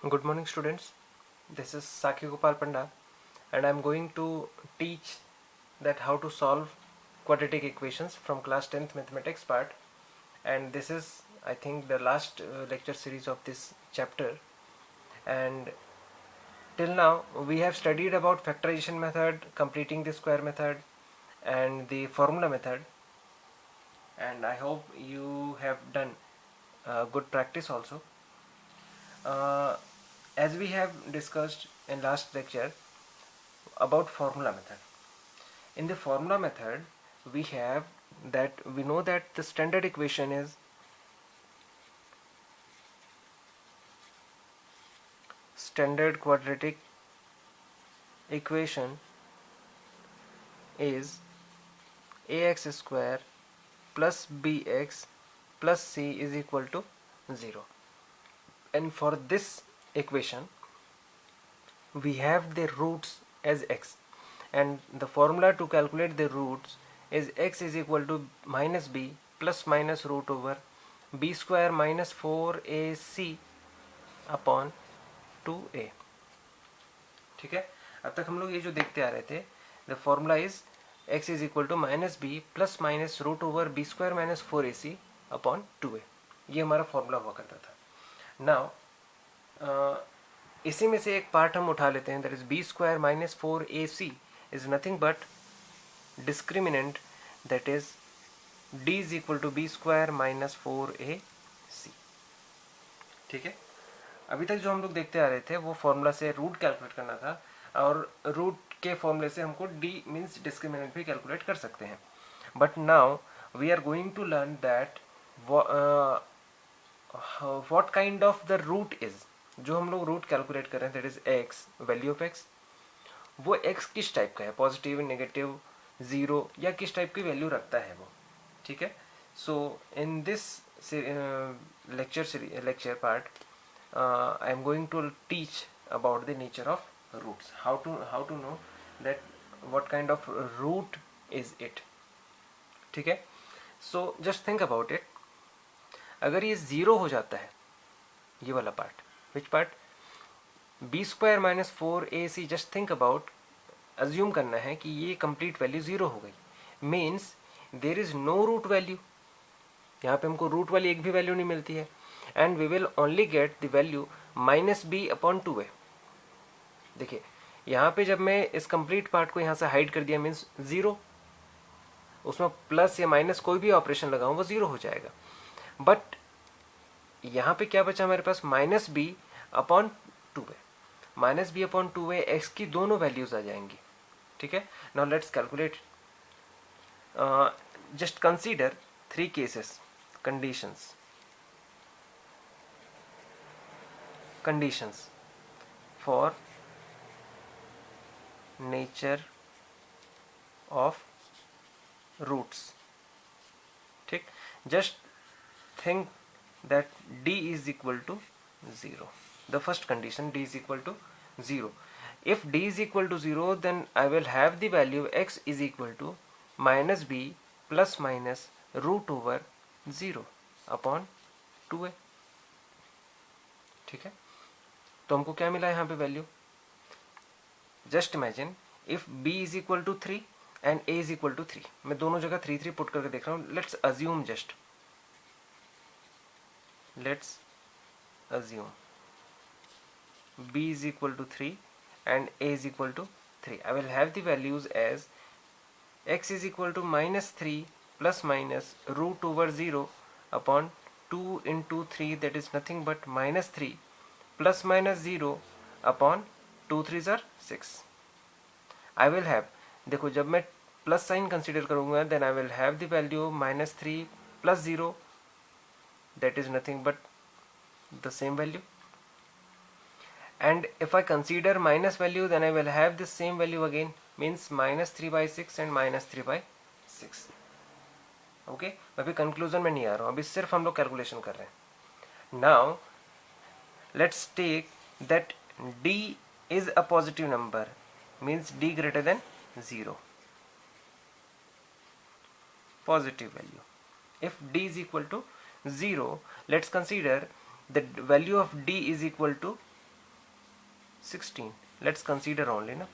Good morning, students. This is Saki Gopal Panda, and I'm going to teach that how to solve quadratic equations from class 10th mathematics part. And this is, I think, the last lecture series of this chapter. And till now, we have studied about factorization method, completing the square method, and the formula method. And I hope you have done good practice also. As we have discussed in last lecture about formula method. In the formula method, we know that the standard equation is standard quadratic equation is ax square plus bx plus c is equal to 0. And for this equation, we have the roots as x, and the formula to calculate the roots is x is equal to minus b plus minus root over b square minus 4ac upon 2a. ठीक है, अब तक हम लोग ये जो देखते आ रहे थे, the formula is x is equal to minus b plus minus root over b square minus 4ac upon 2a. ये हमारा फॉर्मूला हुआ करता था. नाउ इसी में से एक पार्ट हम उठा लेते हैं, that is b square minus 4ac is nothing but discriminant, that is d is equal to b square minus 4ac. ठीक है, अभी तक जो हम लोग देखते आ रहे थे वो फॉर्मूला से रूट कैलकुलेट करना था, और रूट के फॉर्मूले से हमको d मीन्स डिस्क्रिमिनेंट भी कैलकुलेट कर सकते हैं. But now we are going to learn that what kind of the root is. जो हम लोग रूट कैलकुलेट कर रहे हैं, that is x, value of x, वो एक्स किस टाइप का है, पॉजिटिव, नेगेटिव, जीरो, या किस टाइप की वैल्यू रखता है वो. ठीक है, so in this lecture part, I am going to teach about the nature of roots, how to know that what kind of root is it. ठीक है, so just think about it. अगर ये zero हो जाता है, ये वाला part, which part, b square minus 4ac, just think about, assume करना है कि ये कंप्लीट वैल्यू जीरो हो गई, means there is no root value. यहाँ पे हमको रूट वाली एक भी वैल्यू नहीं मिलती है, and we will only get the value minus b upon 2a. देखिए यहाँ पे जब मैं इस कंप्लीट पार्ट को यहाँ से हाइड कर दिया, मीन्स जीरो, उसमें प्लस या माइनस कोई भी ऑपरेशन लगाऊं वो जीरो हो जाएगा. बट यहाँ पे क्या बचा हमारे पास, minus b upon 2a. Minus b upon 2a x की दोनों वैल्यूज आ जाएंगी. ठीक है, now let's calculate. Just consider 3 cases, conditions for nature of roots. ठीक, just think that d is equal to 0. The first condition, d is equal to 0. If d is equal to 0, then I will have the value x is equal to minus b plus minus root over 0 upon 2a. ठीक है, तो हमको क्या मिला यहाँ पे value. Just imagine if b is equal to 3 and a is equal to 3. मैं दोनों जगह 3 पुट करके देख रहा हूँ. Let's assume b is equal to 3 and a is equal to 3. I will have the values as x is equal to minus 3 plus minus root over 0 upon 2 into 3, that is nothing but minus 3 plus minus 0 upon 2 3s are 6. I will have, देखो जब मैं plus sign consider करूंगा, then I will have the value minus 3 plus 0, that is nothing but the same value. And if I consider minus value, then I will have the same value again, means minus 3 by 6 and minus 3 by 6. Okay, मैं अभी conclusion में नहीं आ रहा हूँ, अभी सिर्फ हम लोग कैलकुलेशन कर रहे हैं. Now let's take that d is a positive number, means d greater than 0, positive value. If d is equal to 0, let's consider the value of d is equal to 16. Let's consider only na.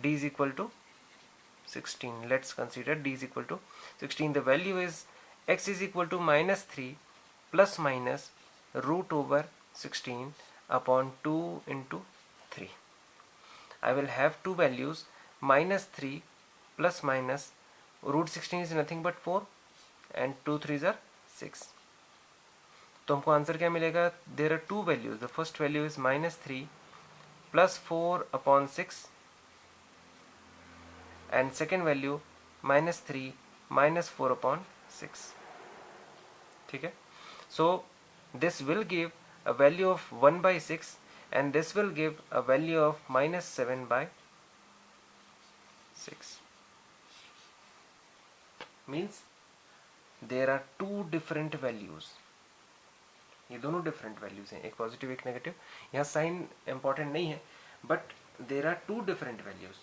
D is equal to 16. Let's consider D is equal to 16. The value is x is equal to minus 3 plus minus root over 16 upon 2 into 3. I will have two values, minus 3 plus minus root 16 is nothing but 4 and 2 3s are 6. तो हमको answer क्या मिलेगा? There are two values. The first value is minus 3 plus 4 upon 6 and second value minus 3 minus 4 upon 6. ठीक है. So this will give a value of 1 by 6 and this will give a value of minus 7 by 6. Means there are two different values. ये दोनों different values हैं, एक positive एक negative. यहाँ sign important नहीं है, but there are two different values.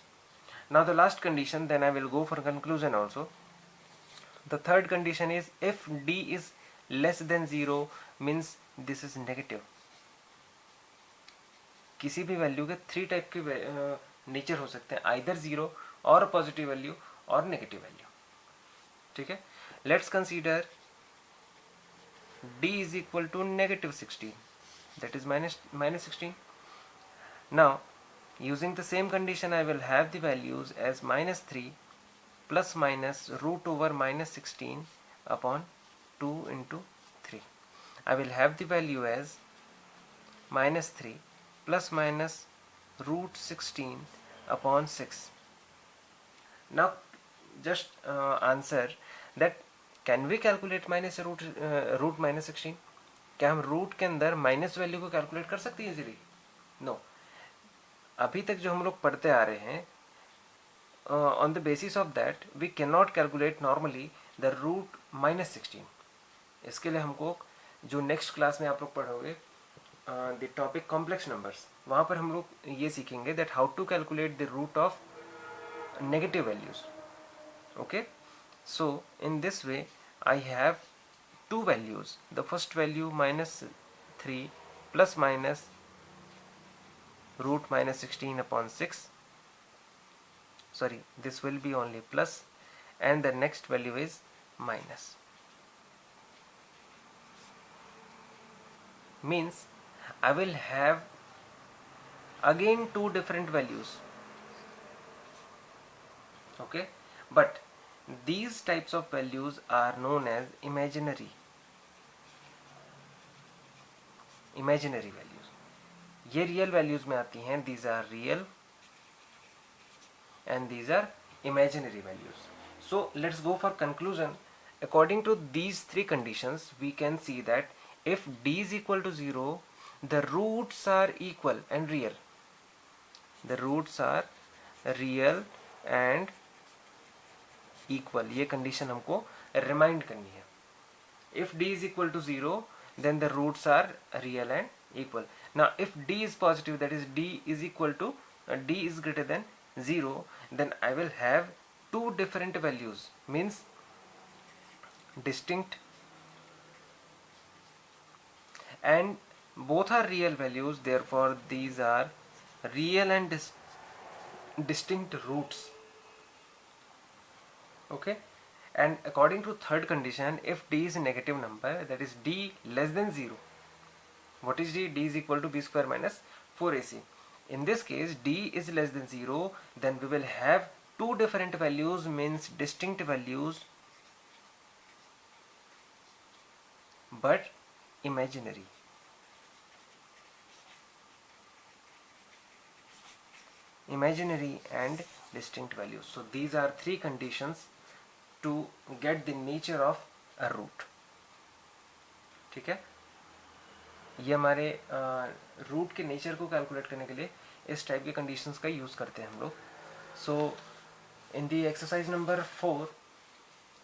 Now the last condition, then I will go for conclusion also. The third condition is if D is less than 0 means this is negative. किसी भी value के three type के nature हो सकते हैं, either 0 और positive value और negative value. ठीक है. Let's consider D is equal to negative 16, that is minus 16. Now using the same condition, I will have the values as minus 3 plus minus root over minus 16 upon 2 into 3. I will have the value as minus 3 plus minus root 16 upon 6. Now just answer that can we calculate minus root minus 16? क्या हम root के अंदर minus value को calculate कर सकते हैं easily? No. अभी तक जो हम लोग पढ़ते आ रहे हैं, on the basis of that we can not calculate normally the root minus 16. इसके लिए हमको जो नेक्स्ट क्लास में आप लोग पढ़ोगे द टॉपिक कॉम्प्लेक्स नंबर्स, वहाँ पर हम लोग ये सीखेंगे that how to calculate the root of negative values. Okay. So in this way I have two values. The first value minus 3 plus minus root minus 16 upon 6. Sorry, this will be only plus, and the next value is minus. Means I will have again two different values. Okay, but these types of values are known as imaginary values. ये real values में आती हैं. These are real and these are imaginary values. So let's go for conclusion. According to these three conditions, we can see that if D is equal to 0, the roots are equal and real. The roots are real and equal. ये condition हमको remind करनी है. If D is equal to 0, then the roots are real and equal. Now if D is positive, that is D is equal to D is greater than 0, then I will have two different values, means distinct, and both are real values, therefore these are real and distinct roots. Okay. And according to third condition, if D is a negative number, that is D less than 0, what is D? D is equal to B square minus 4AC. In this case D is less than 0, then we will have two different values, means distinct values but imaginary. Imaginary and distinct values. So these are three conditions to get the nature of a root. ठीक है. ये हमारे root के nature को calculate करने के लिए इस टाइप के कंडीशंस का यूज करते हैं हम लोग. सो इन दी exercise number 4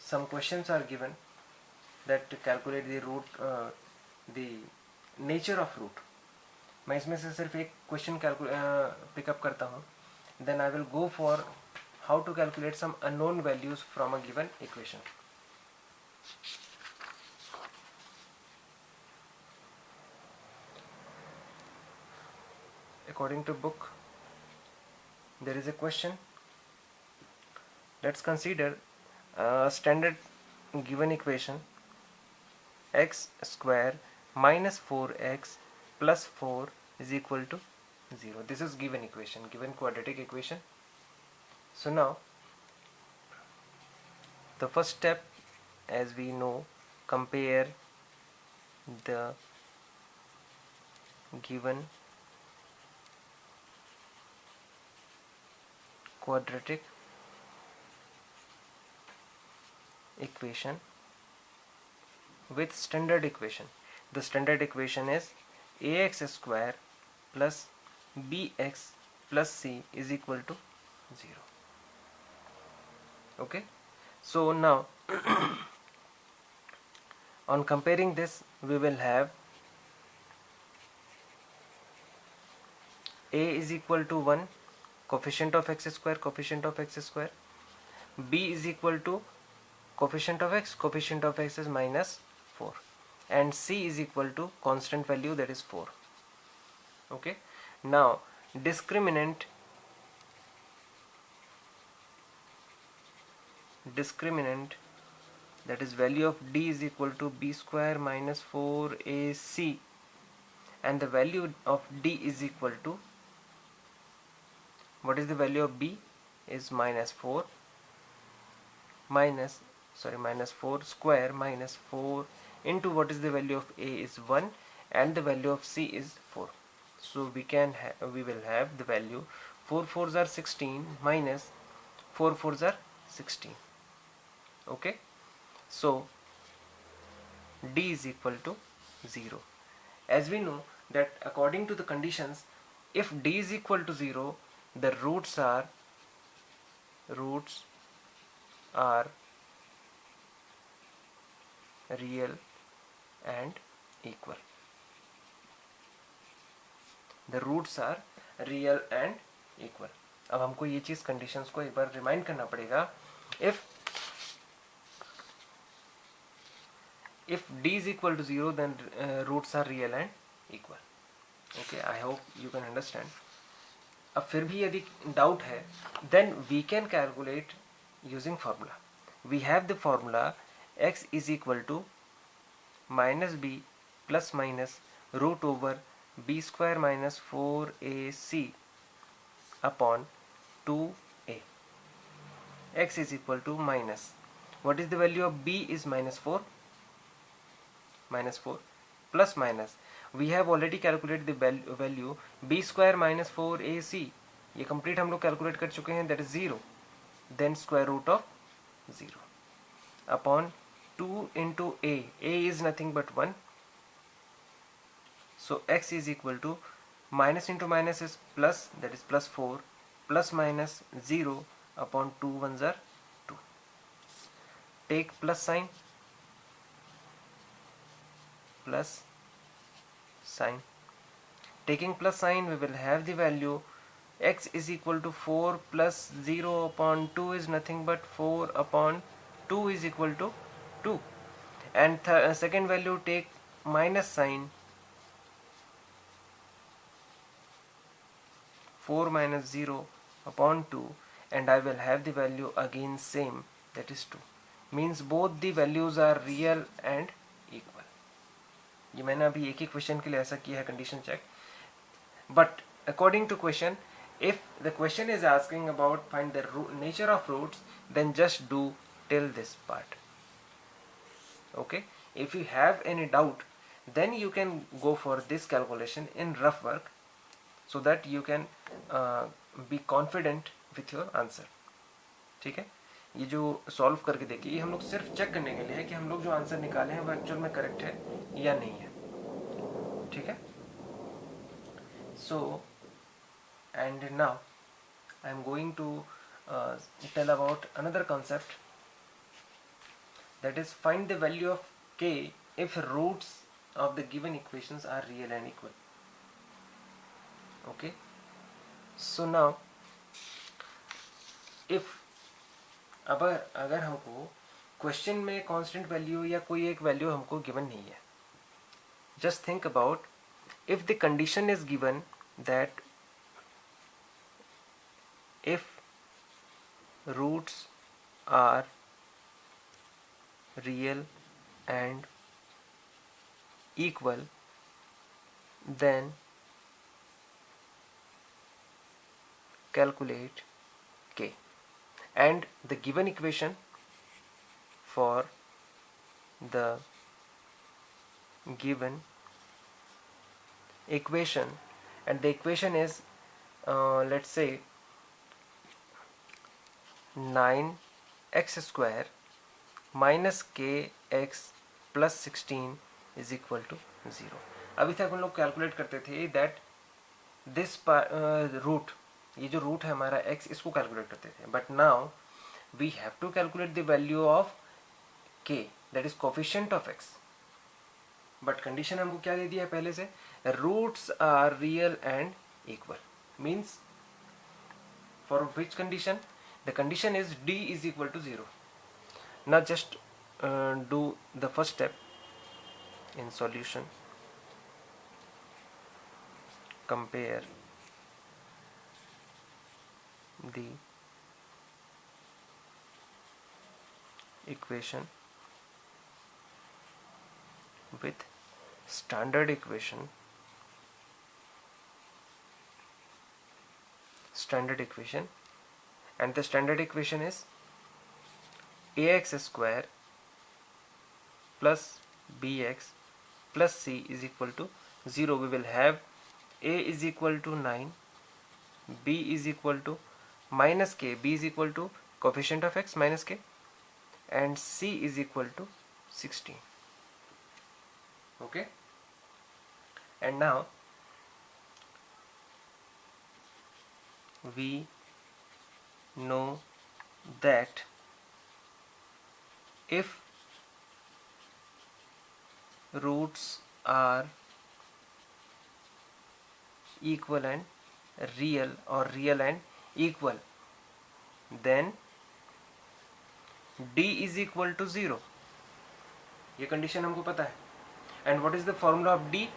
some questions are given that calculate the root, the nature of root. मैं इसमें से सिर्फ एक क्वेश्चन पिकअप करता हूँ. Then I will go for how to calculate some unknown values from a given equation. according to book there is a question. Let's consider a standard given equation, x square minus 4x plus 4 is equal to 0. This is given equation, given quadratic equation. So now the first step, as we know, compare the given quadratic equation with standard equation. The standard equation is ax square plus bx plus c is equal to 0. Okay, so now on comparing this, we will have a is equal to 1, coefficient of x square, coefficient of x square. B is equal to coefficient of x is minus 4, and c is equal to constant value, that is 4. Okay, now discriminant that is value of d is equal to b square minus 4ac, and the value of d is equal to, what is the value of b is minus 4 square minus 4 into what is the value of a is 1 and the value of c is 4. So we will have the value 4 4s are 16 minus 4 4s are 16. Okay, so d is equal to 0. As we know that according to the conditions, if d is equal to 0, the roots are real and equal. The roots are real and equal. अब हमको ये चीज conditions को एक बार remind करना पड़ेगा. If d is equal to 0, then roots are real and equal. Okay, I hope you can understand. अब फिर भी यदि डाउट है, then we can calculate using formula. We have the formula x is equal to minus b plus minus root over b square minus 4ac upon 2a. X is equal to minus, what is the value of b is minus 4 plus minus, we have already calculated the value b square minus 4ac, ये complete हम लोग calculate कर चुके हैं, that is 0, then square root of 0 upon 2 into a is nothing but 1, so x is equal to minus into minus is plus, that is plus 4 plus minus 0 upon 2 ones are 2. Take plus sign, plus sign. Taking plus sign, we will have the value x is equal to 4 plus 0 upon 2 is nothing but 4 upon 2 is equal to 2. And second value, take minus sign, 4 minus 0 upon 2, and I will have the value again same, that is 2. Means both the values are real and equal. ये मैंने अभी एक ही question के लिए ऐसा किया है, condition check. But according to question, if the question is asking about find the nature of roots, then just do till this part. Okay, if you have any doubt, then you can go for this calculation in rough work, so that you can be confident with your answer. ठीक है, ये जो solve करके देखिए, ये हम लोग सिर्फ चेक करने के लिए है कि हम लोग जो आंसर निकाले हैं वो एक्चुअल में करेक्ट है या नहीं है. ठीक है, so and now I am going to tell about another concept, that is find the value of k if roots of the given equations are real and equal. Okay, so now if अगर हमको question में constant value या कोई एक value हमको given नहीं है, just think about if the condition is given that if roots are real and equal, then calculate k. And the given equation for the given equation, and the equation is let's say 9x square minus kx plus 16 is equal to 0. अभी तक हम लोग calculate करते थे that this root, ये जो root है हमारा x, इसको कैलकुलेट करते थे, but now we have to calculate the value of k, that is coefficient of x. But condition हमको क्या दे दिया है पहले से, roots are real and equal. Means for which condition, the condition is d is equal to 0. Now just do the first step in solution. Compare the equation with standard equation, and the standard equation is ax square plus bx plus c is equal to 0. We will have a is equal to 9, b is equal to minus k, b is equal to coefficient of x minus k, and c is equal to 16. Okay, and now we know that if roots are equal and real or real and equal, then d is equal to 0. ये condition हमको पता है. And what is the formula of d?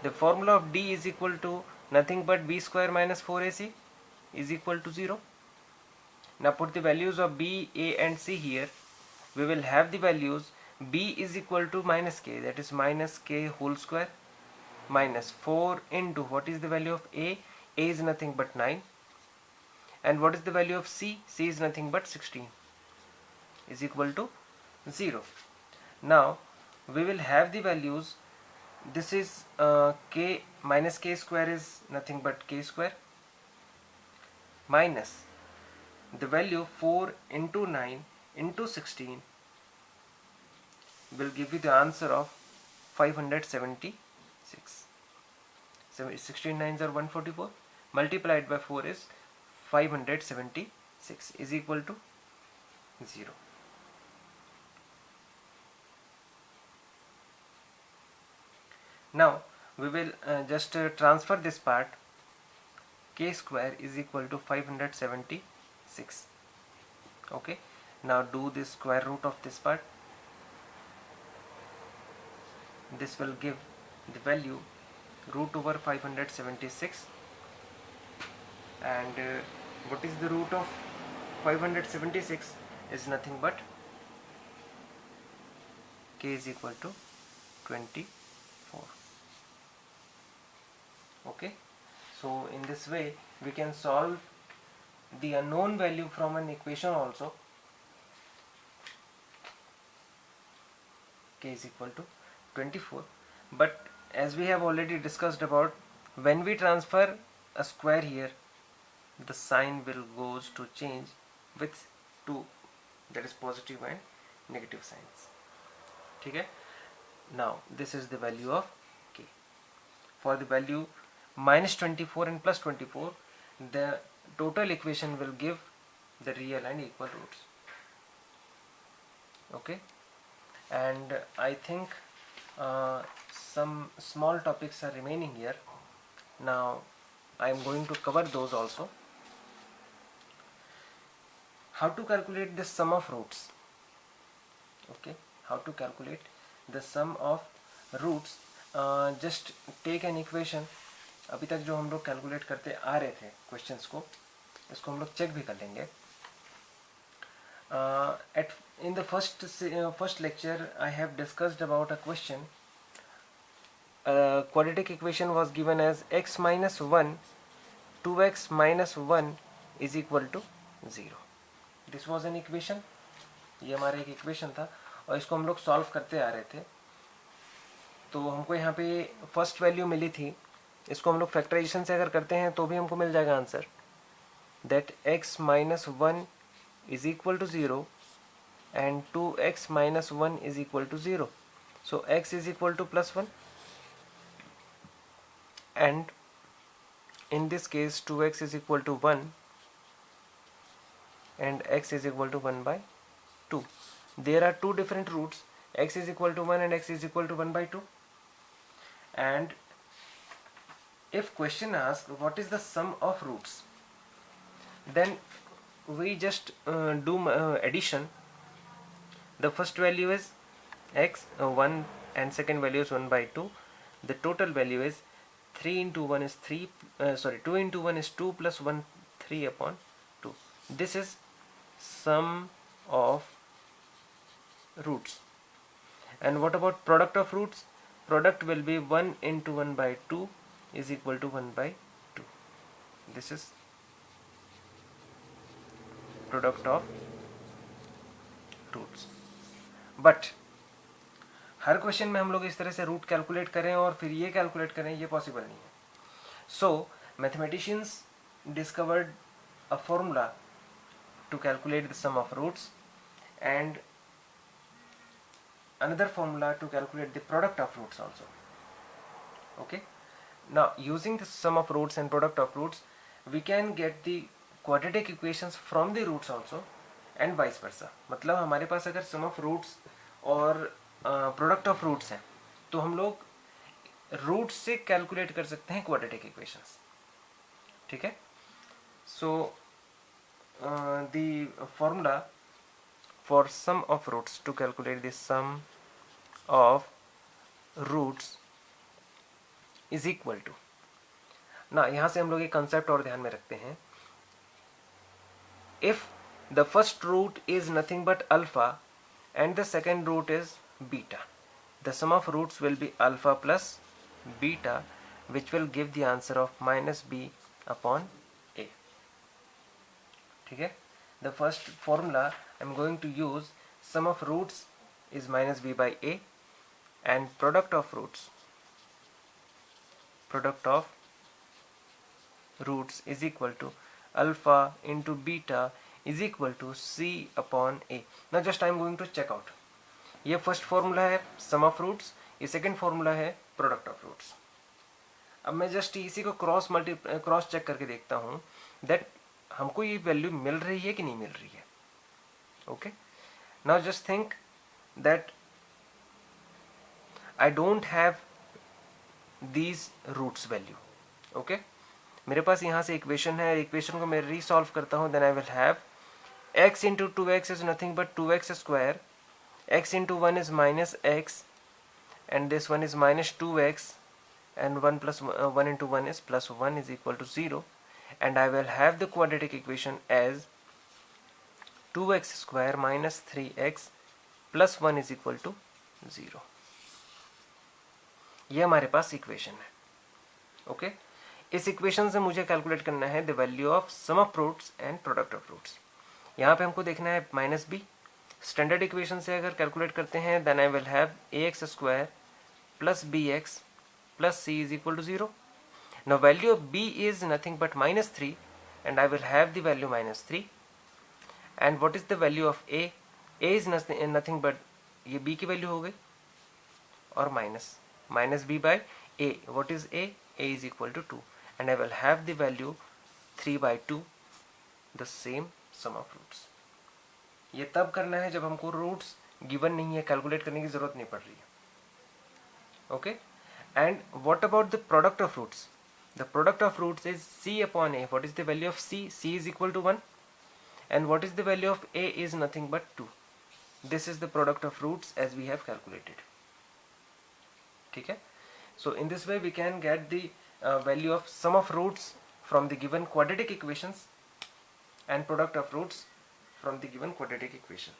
The formula of d is equal to nothing but b square minus 4ac is equal to 0. Now put the values of b, a and c here. We will have the values b is equal to minus k, that is minus k whole square, minus 4 into what is the value of a is nothing but 9, and what is the value of c is nothing but 16, is equal to 0. Now we will have the values, this is k minus k square is nothing but k square, minus the value 4 into 9 into 16 will give you the answer of 576. 16 nines are 144, multiplied by 4 is 576 is equal to 0. Now we will just transfer this part. K square is equal to 576. Okay, now do the square root of this part. This will give the value root over 576, and what is the root of 576 is nothing but k is equal to 24. Okay, so in this way we can solve the unknown value from an equation also. K is equal to 24, but as we have already discussed about, when we transfer a square here, the sign will goes to change with 2, that is positive and negative signs. Okay, now this is the value of k. For the value minus 24 and plus 24, the total equation will give the real and equal roots. Okay, and I think some small topics are remaining here. Now I am going to cover those also. How to calculate the sum of roots. Okay, how to calculate the sum of roots. Just take an equation. अभी तक जो हम लोग calculate करते आ रहे थे questions को, इसको हम लोग चेक भी कर लेंगे. In the first lecture I have discussed about a question. Quadratic equation was given as x minus 1, 2x minus 1 is equal to 0. This was an equation. ये हमारा एक इक्वेशन था और इसको हम लोग सॉल्व करते आ रहे थे. तो हमको यहाँ पे फर्स्ट वैल्यू मिली थी. इसको हम लोग फैक्टराइजेशन से अगर करते हैं तो भी हमको मिल जाएगा answer, that x minus 1 is equal to 0 and 2x minus 1 is equal to 0. So x is equal to plus 1, and in this case 2x is equal to 1 and x is equal to 1 by 2. There are two different roots, x is equal to 1 and x is equal to 1 by 2. And if question asks what is the sum of roots, then we just do addition. The first value is x 1 and second value is 1 by 2. The total value is 3 into 1 is 3, 2 into 1 is 2 plus 1 3 upon 2. This is sum of roots. And what about product of roots? Product will be 1 into 1 by 2 is equal to 1 by 2. This is product of roots. But her question में हम लोग इस तरह से root calculate करें और फिर ये कैलकुलेट करें, ये पॉसिबल नहीं है. So mathematicians discovered a formula to calculate the sum of roots and another formula to calculate the product of roots also. Okay, now using the sum of roots and product of roots, we can get the quadratic equations from the roots also and vice versa. मतलब हमारे पास अगर sum of roots और product of roots है तो हम लोग roots से calculate कर सकते हैं quadratic equations. ठीक है. So the formula for sum of roots, to calculate the sum of roots is equal to, ना यहाँ से हम लोग एक कंसेप्ट और ध्यान में रखते हैं. If the first root is nothing but alpha and the second root is beta, the sum of roots will be alpha plus beta, which will give the answer of minus b upon a. ठीक है. The first formula I am going to use, sum of roots is minus b by a and product of roots is equal to alpha into beta is equal to c upon a. Now just I am going to check out. ये first formula है सम of roots, ये second formula है product of roots. अब मैं just इसी को cross check करके देखता हूँ दैट हमको ये वैल्यू मिल रही है कि नहीं मिल रही है. Okay, now just think that I don't have these roots value. Okay, मेरे पास यहाँ से इक्वेशन है, इक्वेशन को मैं रीसॉल्व करता हूँ. Then I will have x into 2x is nothing but 2x square, x into 1 is minus x and this one is minus 2x and 1 plus 1 into 1 is plus 1 is equal to 0, and I will have the quadratic equation as 2x square minus 3x plus 1 is equal to 0. ये हमारे पास equation है. ओके, इस equation से मुझे calculate करना है the value of sum of roots and product of roots. यहाँ पे हमको देखना है माइनस बी. स्टैंडर्ड इक्वेशन से अगर कैलकुलेट करते हैं then I will have ax square plus bx plus c is equal to 0. Now value of b is nothing but minus 3 and I will have the value minus 3. And what is the value of a is nothing but ये b की value हो गई और minus b by a. What is a is equal to 2 and I will have the value 3 by 2, the same sum of roots. ये तब करना है जब हमको रूट्स गिवन नहीं है, कैलकुलेट करने की जरूरत नहीं पड़ रही है. Okay, and what about the product of roots? The product of roots is c upon a. What is the value of c? c is equal to 1 and what is the value of a is nothing but 2. This is the product of roots as we have calculated. ठीक है. So in this way we can get the value of sum of roots from the given quadratic equations and product of roots from the given quadratic equation.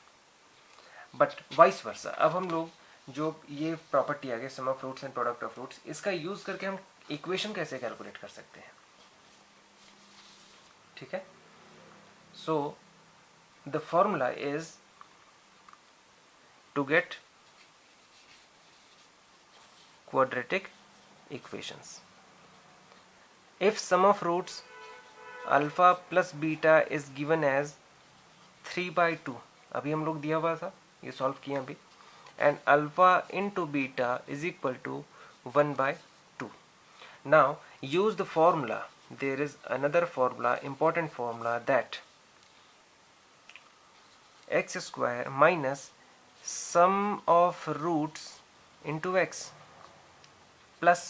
But vice versa, अब हम लोग जो ये property आ गई sum of roots and product of roots, इसका use करके हम इक्वेशन कैसे कैलकुलेट कर सकते हैं. ठीक है. So the formula is to get quadratic equations. If sum of roots alpha plus beta is given as 3/2, अभी हम लोग दिया हुआ था, ये सॉल्व किया अभी, and alpha into beta is equal to 1/2. Now use the formula. There is another formula, important formula, that x square minus sum of roots into x plus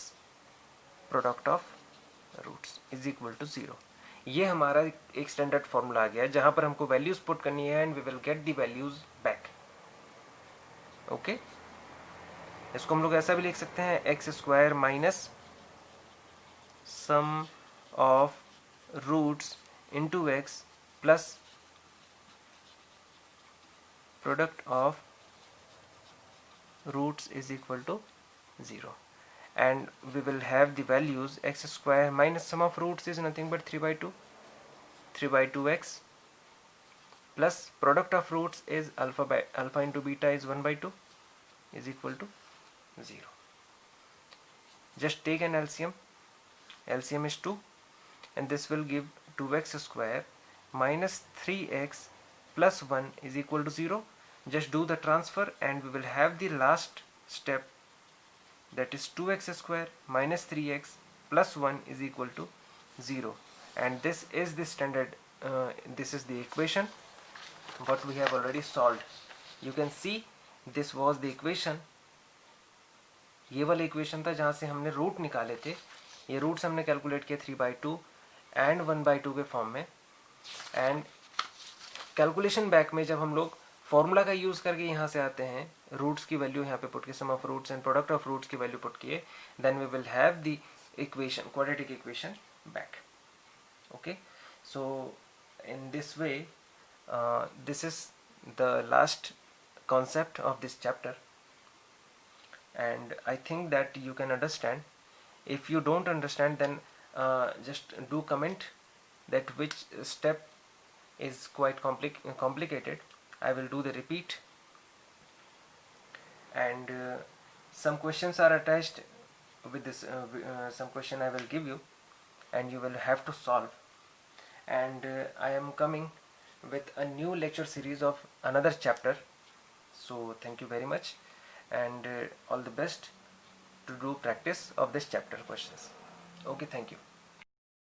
product of roots is equal to 0. ये हमारा एक standard formula आ गया है जहां पर हमको values put करनी है and we will get the values back. Okay, इसको हम लोग ऐसा भी लिख सकते हैं, x square minus sum of roots into x plus product of roots is equal to 0. And we will have the values x square minus sum of roots is nothing but 3/2, 3/2x plus product of roots is alpha into beta is 1/2 is equal to 0. Just take an LCM. LCM is 2 and this will give 2x square minus 3x plus 1 is equal to 0. Just do the transfer and we will have the last step, that is 2x square minus 3x plus 1 is equal to 0. And this is the standard, this is the equation what we have already solved. You can see this was the equation. ये वाला equation था जहाँ से हमने root निकाले थे. ये roots हमने कैलकुलेट किए 3/2 एंड 1/2 के फॉर्म में. एंड कैलकुलेशन बैक में जब हम लोग फॉर्मूला का यूज करके यहाँ से आते हैं, रूट्स की वैल्यू यहाँ पे पुट किए, sum of roots and product of roots की वैल्यू पुट किए, then we will have the equation, quadratic equation back. Okay, so in this way this is the last concept of this chapter, and I think that you can understand. If you don't understand, then just do comment that which step is quite complicated. I will do the repeat, and some questions are attached with this, some question I will give you and you will have to solve. And I am coming with a new lecture series of another chapter. So thank you very much, and all the best to do practice of this chapter questions. Okay, thank you.